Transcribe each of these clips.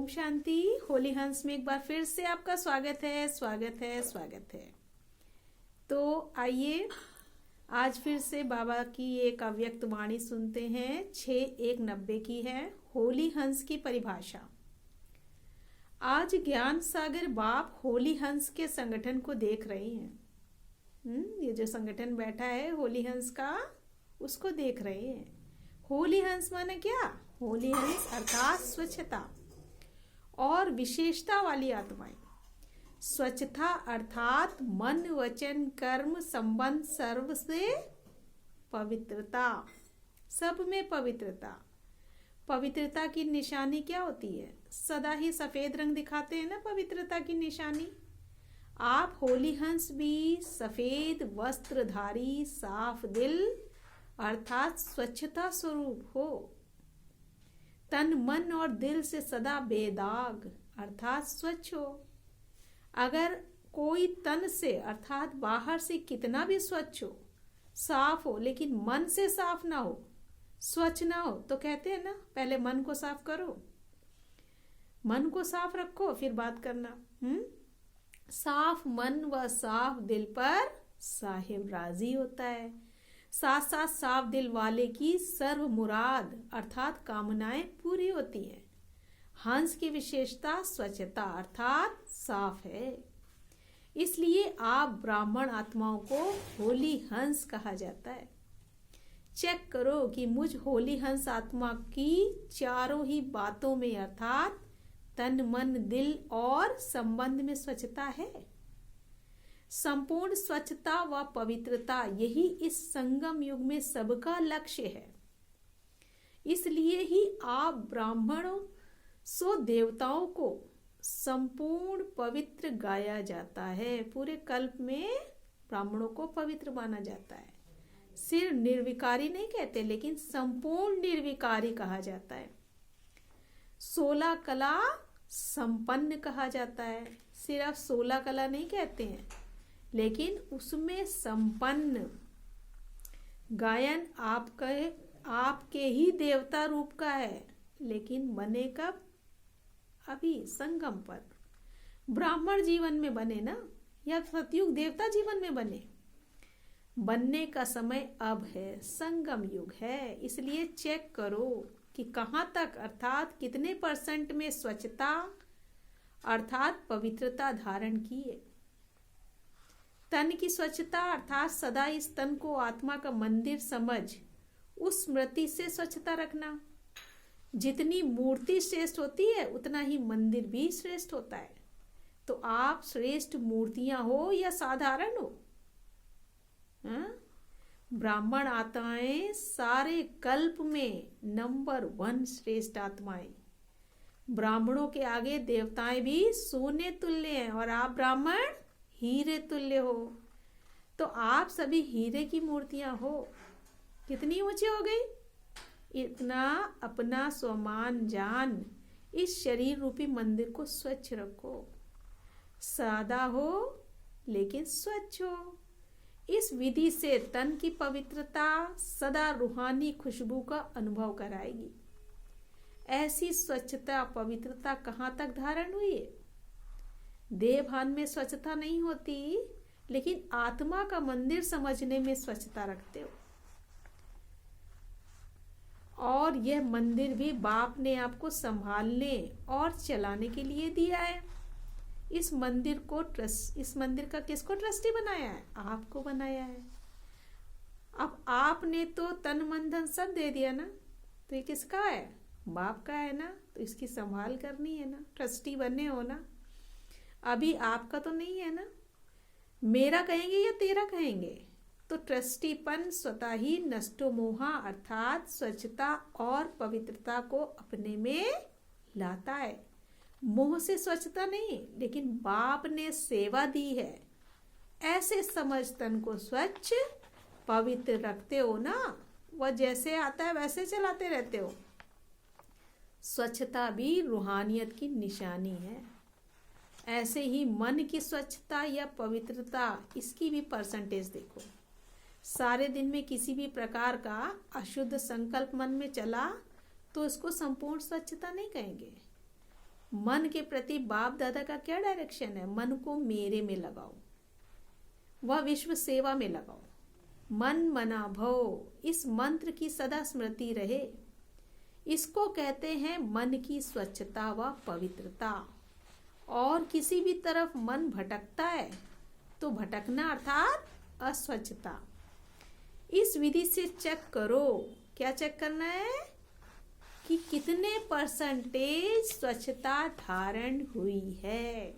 ओम शांति। होली हंस में एक बार फिर से आपका स्वागत है, स्वागत है, स्वागत है। तो आइए आज फिर से बाबा की एक अव्यक्त वाणी सुनते हैं। 6190 की है होली हंस की परिभाषा। आज ज्ञान सागर बाप होली हंस के संगठन को देख रहे हैं। ये जो संगठन बैठा है होली हंस का, उसको देख रहे हैं। होली हंस माने क्या? होली हंस अर्थात स्वच्छता और विशेषता वाली आत्माएं। स्वच्छता अर्थात मन वचन कर्म संबंध सर्व से पवित्रता, सब में पवित्रता। पवित्रता की निशानी क्या होती है? सदा ही सफेद रंग दिखाते हैं ना पवित्रता की निशानी। आप होली हंस भी सफेद वस्त्रधारी साफ दिल अर्थात स्वच्छता स्वरूप हो। तन मन और दिल से सदा बेदाग अर्थात स्वच्छ हो। अगर कोई तन से अर्थात बाहर से कितना भी स्वच्छ हो, साफ हो, लेकिन मन से साफ ना हो, स्वच्छ ना हो, तो कहते हैं ना पहले मन को साफ करो, मन को साफ रखो फिर बात करना। साफ मन व साफ दिल पर साहिब राजी होता है। साथ साथ साफ दिल वाले की सर्व मुराद अर्थात कामनाएं पूरी होती हैं। हंस की विशेषता स्वच्छता अर्थात साफ है। इसलिए आप ब्राह्मण आत्माओं को होली हंस कहा जाता है। चेक करो कि मुझ होली हंस आत्मा की चारों ही बातों में अर्थात तन मन दिल और संबंध में स्वच्छता है। संपूर्ण स्वच्छता व पवित्रता यही इस संगम युग में सबका लक्ष्य है। इसलिए ही आप ब्राह्मणों सो देवताओं को संपूर्ण पवित्र गाया जाता है। पूरे कल्प में ब्राह्मणों को पवित्र माना जाता है। सिर्फ निर्विकारी नहीं कहते, लेकिन संपूर्ण निर्विकारी कहा जाता है। 16 कला संपन्न कहा जाता है। सिर्फ 16 कला नहीं कहते हैं, लेकिन उसमें संपन्न। गायन आपके ही देवता रूप का है, लेकिन बने कब? अभी संगम पर। ब्राह्मण जीवन में बने ना, या सतयुग देवता जीवन में बने? बनने का समय अब है, संगम युग है। इसलिए चेक करो कि कहाँ तक अर्थात कितने % में स्वच्छता अर्थात पवित्रता धारण की है। तन की स्वच्छता अर्थात सदा इस तन को आत्मा का मंदिर समझ उस स्मृति से स्वच्छता रखना। जितनी मूर्ति श्रेष्ठ होती है उतना ही मंदिर भी श्रेष्ठ होता है। तो आप श्रेष्ठ मूर्तियां हो या साधारण हो? ब्राह्मण आत्माएं सारे कल्प में नंबर 1 श्रेष्ठ आत्माएं। ब्राह्मणों के आगे देवताएं भी सोने तुल्य हैं और आप ब्राह्मण हीरे तुल्य हो। तो आप सभी हीरे की मूर्तियां हो। कितनी ऊंची हो गई? इतना अपना स्वमान जान इस शरीर रूपी मंदिर को स्वच्छ रखो। सादा हो लेकिन स्वच्छ हो। इस विधि से तन की पवित्रता सदा रूहानी खुशबू का अनुभव कराएगी। ऐसी स्वच्छता पवित्रता कहाँ तक धारण हुई है? देवभान में स्वच्छता नहीं होती, लेकिन आत्मा का मंदिर समझने में स्वच्छता रखते हो। और यह मंदिर भी बाप ने आपको संभालने और चलाने के लिए दिया है। इस मंदिर का किसको ट्रस्टी बनाया है? आपको बनाया है। अब आपने तो तन मन धन सब दे दिया ना, तो ये किसका है? बाप का है ना। तो इसकी संभाल करनी है ना, ट्रस्टी बने हो ना। अभी आपका तो नहीं है ना, मेरा कहेंगे या तेरा कहेंगे। तो ट्रस्टीपन स्वतः ही नष्टो मोहा अर्थात स्वच्छता और पवित्रता को अपने में लाता है। मोह से स्वच्छता नहीं, लेकिन बाप ने सेवा दी है, ऐसे समझ तन को स्वच्छ पवित्र रखते हो ना। वह जैसे आता है वैसे चलाते रहते हो। स्वच्छता भी रूहानियत की निशानी है। ऐसे ही मन की स्वच्छता या पवित्रता, इसकी भी % देखो। सारे दिन में किसी भी प्रकार का अशुद्ध संकल्प मन में चला तो इसको संपूर्ण स्वच्छता नहीं कहेंगे। मन के प्रति बाप दादा का क्या डायरेक्शन है? मन को मेरे में लगाओ, वह विश्व सेवा में लगाओ। मन मना भव, इस मंत्र की सदा स्मृति रहे। इसको कहते हैं मन की स्वच्छता व पवित्रता। और किसी भी तरफ मन भटकता है तो भटकना अर्थात अस्वच्छता। इस विधि से चेक करो। क्या चेक करना है? कि कितने परसेंटेज स्वच्छता धारण हुई है।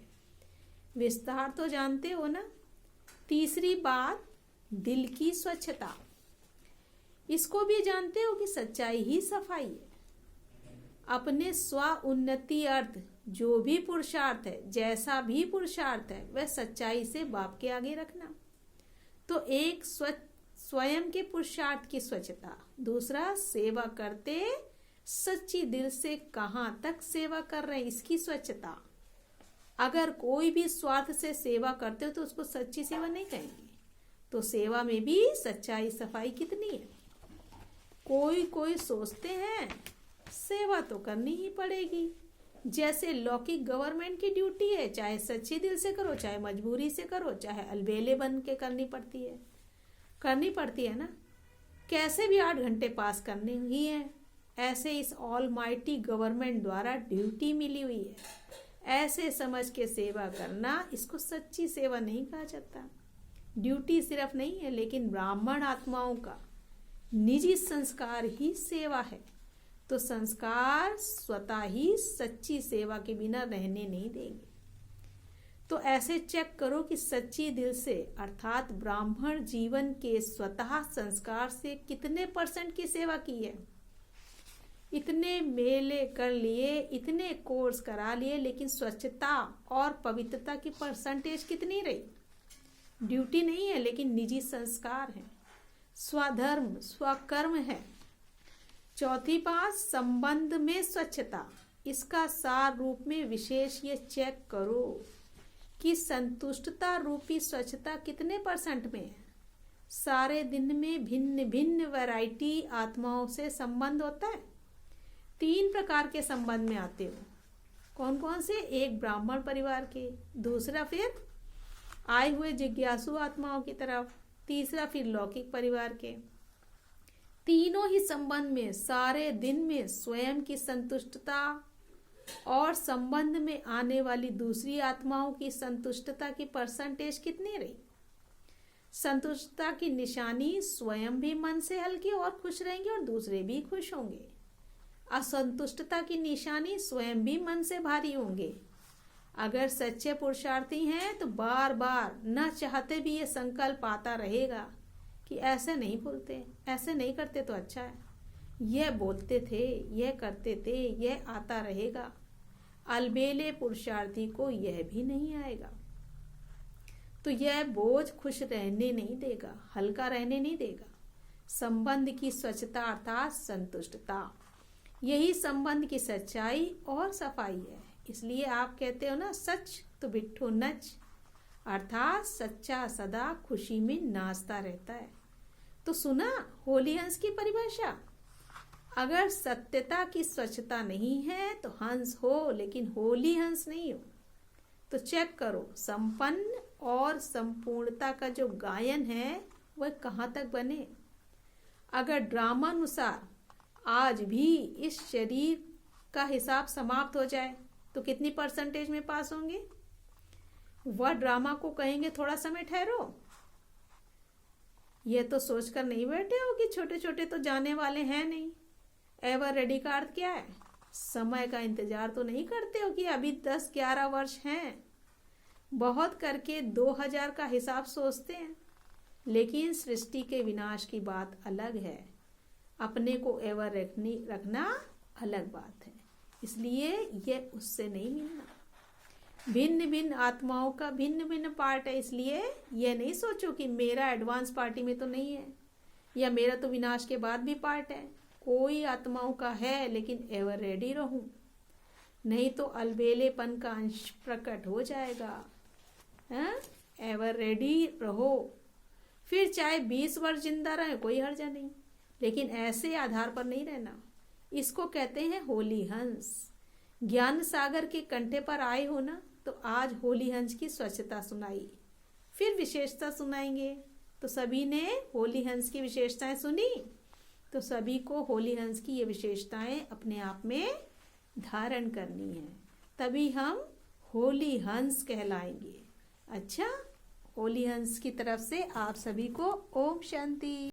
विस्तार तो जानते हो ना। तीसरी बात, दिल की स्वच्छता। इसको भी जानते हो कि सच्चाई ही सफाई है। अपने स्व उन्नति अर्थ जो भी पुरुषार्थ है, जैसा भी पुरुषार्थ है, वह सच्चाई से बाप के आगे रखना। तो एक स्वयं के पुरुषार्थ की स्वच्छता, दूसरा सेवा करते सच्ची दिल से कहाँ तक सेवा कर रहे हैं इसकी स्वच्छता। अगर कोई भी स्वार्थ से सेवा करते हो तो उसको सच्ची सेवा नहीं कहेंगे। तो सेवा में भी सच्चाई सफाई कितनी है। कोई सोचते हैं सेवा तो करनी ही पड़ेगी, जैसे लौकिक गवर्नमेंट की ड्यूटी है, चाहे सच्चे दिल से करो, चाहे मजबूरी से करो, चाहे अलबेले बन के करनी पड़ती है ना। कैसे भी 8 घंटे पास करने ही है। ऐसे इस ऑल माइटी गवर्नमेंट द्वारा ड्यूटी मिली हुई है, ऐसे समझ के सेवा करना, इसको सच्ची सेवा नहीं कहा जाता। ड्यूटी सिर्फ नहीं है, लेकिन ब्राह्मण आत्माओं का निजी संस्कार ही सेवा है। तो संस्कार स्वतः ही सच्ची सेवा के बिना रहने नहीं देंगे। तो ऐसे चेक करो कि सच्ची दिल से अर्थात ब्राह्मण जीवन के स्वतः संस्कार से कितने % की सेवा की है। इतने मेले कर लिए, इतने कोर्स करा लिए, लेकिन स्वच्छता और पवित्रता की परसेंटेज कितनी रही? ड्यूटी नहीं है, लेकिन निजी संस्कार है, स्वधर्म स्वकर्म है। चौथी बात, संबंध में स्वच्छता। इसका सार रूप में विशेष ये चेक करो कि संतुष्टता रूपी स्वच्छता कितने % में है। सारे दिन में भिन्न भिन्न वैरायटी आत्माओं से संबंध होता है। 3 प्रकार के संबंध में आते हो। कौन कौन से? एक ब्राह्मण परिवार के, दूसरा फिर आए हुए जिज्ञासु आत्माओं की तरफ, तीसरा फिर लौकिक परिवार के। तीनों ही संबंध में सारे दिन में स्वयं की संतुष्टता और संबंध में आने वाली दूसरी आत्माओं की संतुष्टता की परसेंटेज कितनी रही? संतुष्टता की निशानी स्वयं भी मन से हल्के और खुश रहेंगे और दूसरे भी खुश होंगे। असंतुष्टता की निशानी स्वयं भी मन से भारी होंगे। अगर सच्चे पुरुषार्थी हैं तो बार बार न चाहते भी ये संकल्प आता रहेगा कि ऐसे नहीं बोलते, ऐसे नहीं करते तो अच्छा है, यह बोलते थे, यह करते थे, यह आता रहेगा। अलबेले पुरुषार्थी को यह भी नहीं आएगा। तो यह बोझ खुश रहने नहीं देगा, हल्का रहने नहीं देगा। संबंध की स्वच्छता अर्थात संतुष्टता, यही संबंध की सच्चाई और सफाई है। इसलिए आप कहते हो ना, सच तो बिट्ठो नच, अर्थात सच्चा सदा खुशी में नाचता रहता है। तो सुना होली हंस की परिभाषा। अगर सत्यता की स्वच्छता नहीं है तो हंस हो, लेकिन होली हंस नहीं हो। तो चेक करो संपन्न और संपूर्णता का जो गायन है वह कहाँ तक बने। अगर ड्रामा अनुसार आज भी इस शरीर का हिसाब समाप्त हो जाए तो कितनी % में पास होंगे? वह ड्रामा को कहेंगे थोड़ा समय ठहरो। यह तो सोचकर नहीं बैठे हो कि छोटे छोटे तो जाने वाले हैं नहीं। एवर रेडी का अर्थ क्या है? समय का इंतजार तो नहीं करते हो कि अभी 10-11 वर्ष हैं। बहुत करके 2000 का हिसाब सोचते हैं, लेकिन सृष्टि के विनाश की बात अलग है। अपने को एवर रखना अलग बात है। इसलिए यह उससे नहीं मिलना। भिन्न भिन्न आत्माओं का भिन्न भिन्न पार्ट है। इसलिए यह नहीं सोचो कि मेरा एडवांस पार्टी में तो नहीं है, या मेरा तो विनाश के बाद भी पार्ट है। कोई आत्माओं का है, लेकिन एवर रेडी रहूं, नहीं तो अलबेलेपन का अंश प्रकट हो जाएगा। एवर रेडी रहो। फिर चाहे 20 वर्ष जिंदा रहे, कोई हर्जा नहीं, लेकिन ऐसे आधार पर नहीं रहना। इसको कहते हैं होली हंस। ज्ञान सागर के कंठे पर आए हो ना, तो आज होली हंस की स्वच्छता सुनाई, फिर विशेषता सुनाएंगे। तो सभी ने होली हंस की विशेषताएं सुनी, तो सभी को होली हंस की ये विशेषताएं अपने आप में धारण करनी है, तभी हम होली हंस कहलाएंगे। अच्छा, होली हंस की तरफ से आप सभी को ओम शांति।